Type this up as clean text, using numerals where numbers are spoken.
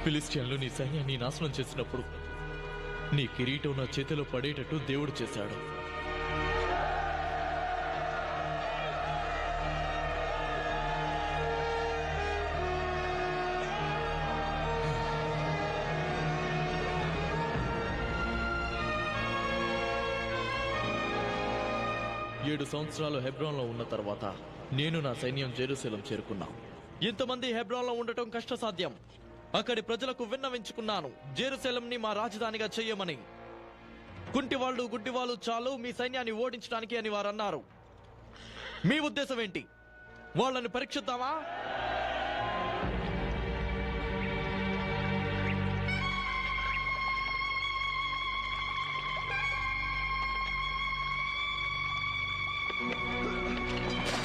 ఫిలిస్టియన్లు నీ సైన్యాన్ని నాశనం చేసినప్పుడు నీ కిరీటం నా చేతిలో పడేటట్టు దేవుడు చేశాడు. ఏడు సంవత్సరాలు హెబ్రోన్లో ఉన్న తర్వాత నేను నా సైన్యం జెరూసలేం చేరుకున్నా. ఇంతమంది హెబ్రోన్లో ఉండటం కష్టసాధ్యం. అక్కడి ప్రజలకు విన్నవించుకున్నాను, జెరూసలేంని మా రాజధానిగా చెయ్యమని. కుంటివాళ్ళు గుడ్డివాళ్ళు చాలు మీ సైన్యాన్ని ఓడించడానికి అని వారు అన్నారు. మీ ఉద్దేశం ఏంటి? వాళ్ళని పరీక్షిద్దామా?